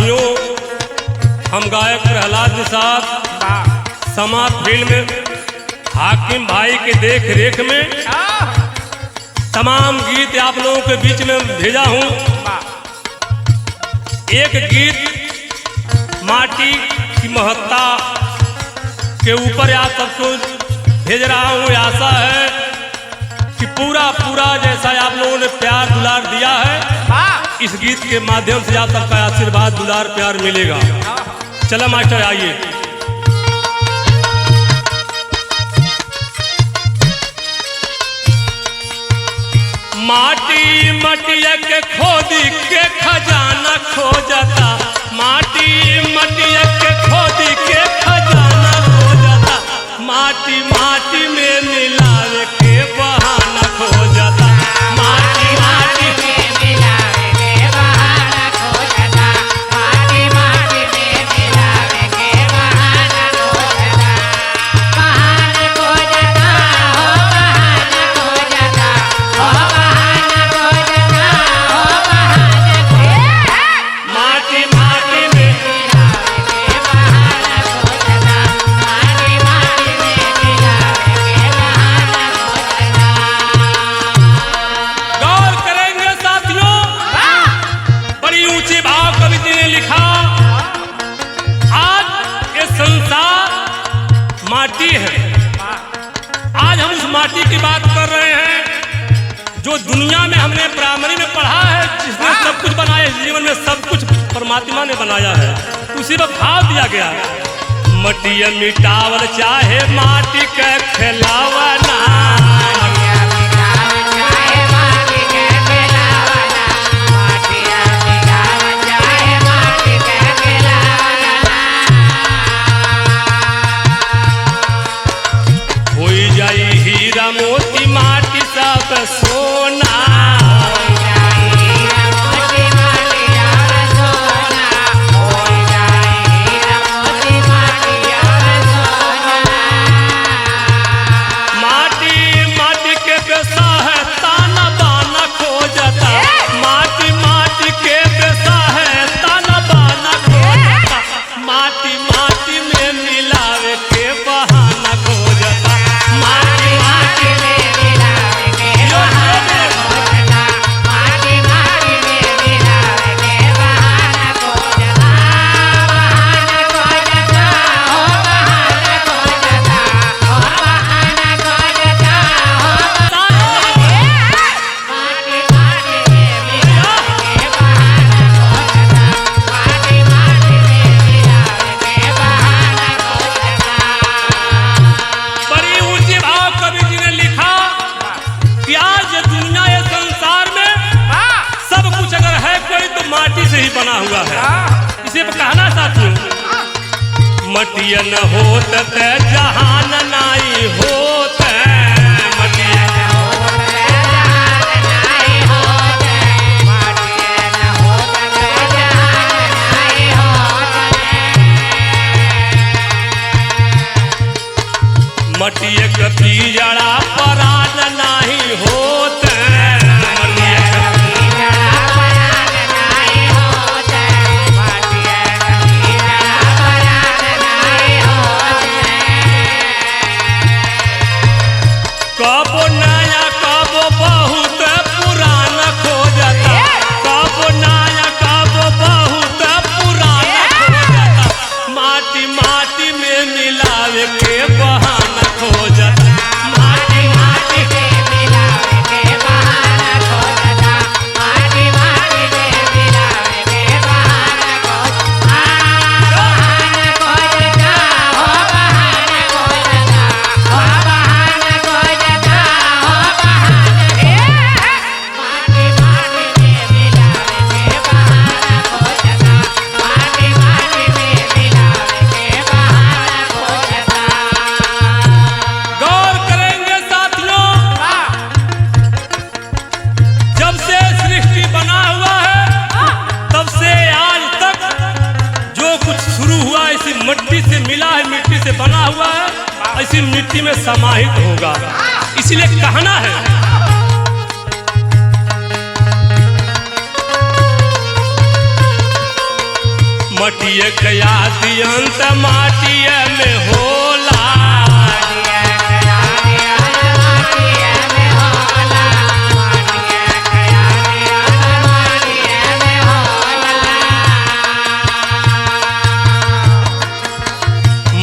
साथियों, हम गायक प्रहलाद निषाद समा फील्ड में हाकिम भाई के देख रेख में तमाम गीत आप लोगों के बीच में भेजा हूँ। एक गीत माटी की महत्ता के ऊपर आप सबको भेज रहा हूँ। आशा है कि पूरा जैसा आप लोगों ने प्यार दुलार दिया है, इस गीत के माध्यम से आप सबका आशीर्वाद दुलार प्यार मिलेगा। चला मास्टर आइए। माटी मटिया के खोदी के खजाना खोजता, माटी मटिया के खोदी के खजाना खोजता, माटी माटी में मिलावे के बहाना खोजता, माटी माटी में मिलावे के बहाना खोजता, माटी माटी में मिलावे के बहाना खोजता, बहाना खोजता, हो बहाना खोजता, हो बहाना खोजता, हो बहाना खोजता, माटी माटी में मिलावे के बहाना खोजता, माटी माटी में मिलावे के बहाना खोजता। गौर करेंगे साथियों, बड़ी ऊंचे भाव कवि जी ने लिखा। आज ये संसार माटी है, आज हम उस माटी की बात कर रहे हैं जो दुनिया में हमने प्राइमरी में पढ़ा है, जिसने सब कुछ बनाया, जीवन में सब कुछ परमात्मा ने बनाया है, उसी पर भाव दिया गया है। मटिया मिटावल चाहे माटी के खिलावना, होई जाई हीरा मोती माटी सब सोना, माटी माटी के बेसा है ताना बाना खोजता, माटी माटी के बेसा है ताना बाना खोजता, माटी माटी में मिलावे के बहाना खोजता, माटी माटी में मिलावे के बहाना खोजता, माटी माटी में मिलावे के बहाना खोजता, बहाना खोजता, हो बहाना खोजता, हो बहाना खोजता, हो माटी माटी में मिलावे के बहाना खोजता, माटी माटी में मिलावे के बहाना खोजता। बड़ी ऊंची भाव कवि जी ने लिखा कि आज दुनिया ये संसार में सब कुछ अगर है कोई तो माटी से ही बना हुआ है। इसे कहना साथियों, मटिया न होत ते जहान नाई होत, मटिया न होत ते जहान नाई होत, मटिया न होत ते जहान नाई होत, मटिया के पिजड़ा परान नाही होत, मटिया के पिजड़ा परान नाही होत, मटिया के पिजड़ा परान नाही होत, कबो नया कबो बहुत पुराना खोजता, कबो नया कबो बहुत पुराना खोजता, माटी माटी में मिलावे के बहाना खोजता, माटी माटी में मिलावे के बहाना खोजता, माटी माटी में मिलावे के बहाना खोजता, बहाना खोजता, हो बहाना खोजता, हो बहाना खोजता, हो बहाना, माटी माटी में मिलावे के बहाना खोजता, माटी माटी में मिलावे के बहाना खोजता। गौर करेंगे साथियों, जब से सृष्टि बना हुआ है तब से आज तक जो कुछ शुरू हुआ इसी मिट्टी से मिला है, मिट्टी से बना हुआ है, इसी मिट्टी में समाहित होगा। इसलिए कहना है मटिया कयाती अंत माटिया में होला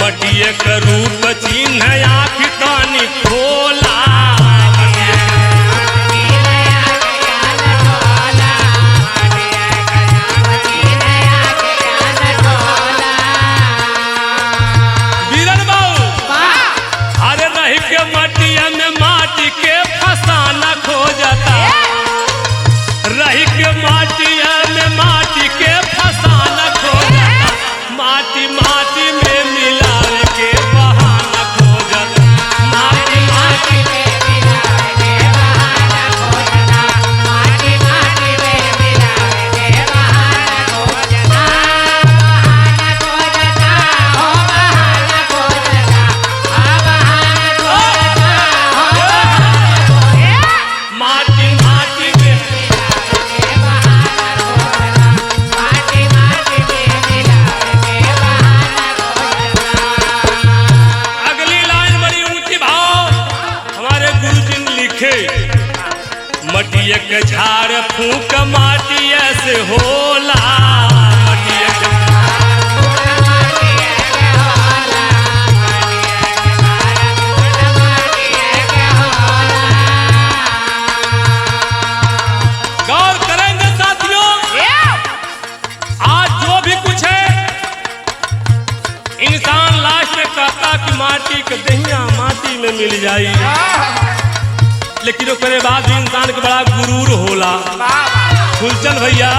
मटिया का रूप चिन्ह आँख तानी खोला बीरन बाबू अरे रही के मटिया में माटी के फसाना खोजता रही के मटिया में माटी के फसाना खोजता माटी माटी में मिलावे के बहाना खोजता माटी माटी में मिलावे के बहाना खोजता माटी माटी में मिलावे के बहाना खोजता बहाना खोजता हो बहाना खोजता आ बहाना खोजता हो बहाना खोजता माटी माटी में मिलावे के बहाना खोजता माटी माटी में मिलावे के बहाना खोजता। अगली लाइन बड़ी ऊंची भाव हमारे गुरुजी ने लिखे मटिया के झाड़ फूक माटिया से होला मटिया के गौर करेंगे साथियों आज जो भी कुछ है इंसान लास्ट में कहता कि माटी के दहिया माटी में मिल जाई लेकिन ओकरे बाद भी इंसान के बड़ा गुरूर होला फुलचंद भैया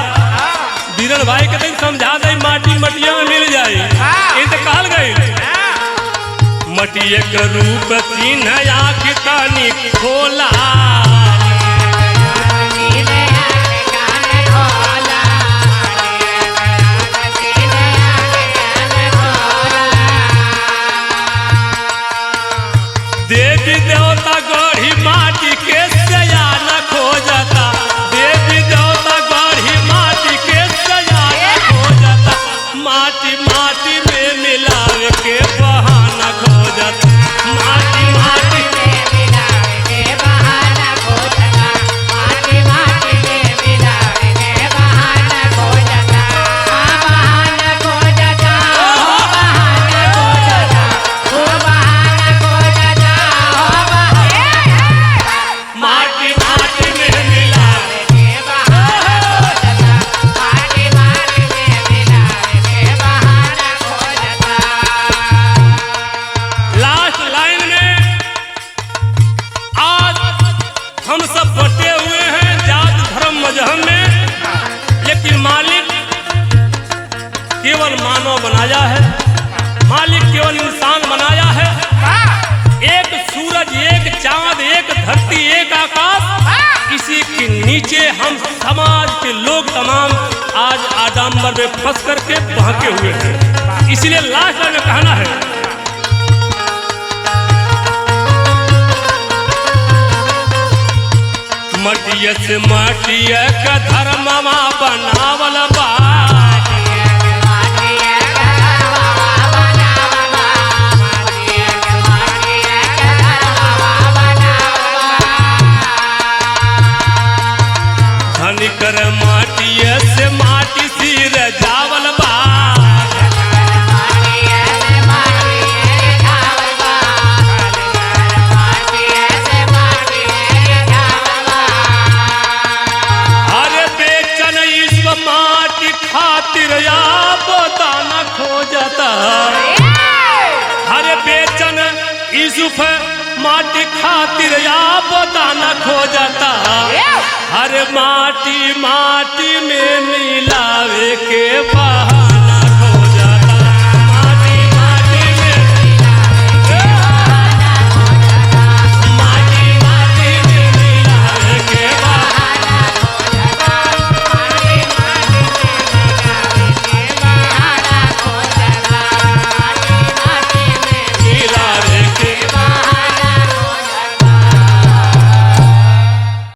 बीरन भाई के दिन समझा दे माटी मटिया में मिल जाई ये तो कहल गई मटिया के रूप चिन्ह आँख तानी खोला देवी देवता गढ़ी माटी के सयाना खोजता देवी देवता गढ़ी माटी के सयाना खोजता माटी माटी में मिलावे के बहाना खोजता माटी माटी में मिलावे के बहाना खोजता माटी माटी में मिलावे के बहाना खोजता आ बहाना खोजता हो बहाना खोजता हो बहाना खोजता माटी माटी में मिलावे के बहाना खोजता माटी माटी में मिलावे के बहाना खोजता। लास्ट लाइन में आज हम सब बटे हुए हैं जात धर्म मजहब में लेकिन मालिक केवल मानव बनाया है मालिक केवल इंसान बनाया है एक सूरज एक चांद एक धरती एक आकाश इसी के नीचे हम समाज के लोग तमाम आज आडंबर में फंस करके बहके हुए हैं इसलिए लास्ट में कहना है मटिया से मटिया का धर्मवा बनावल बा कर माटिया से माटी सिर जावल बा अरे बेचन ईश्व माटी खातिर या बताना खोजता अरे बेचन यूसुफ माटी खातिर या बताना खोजता हर माटी माटी में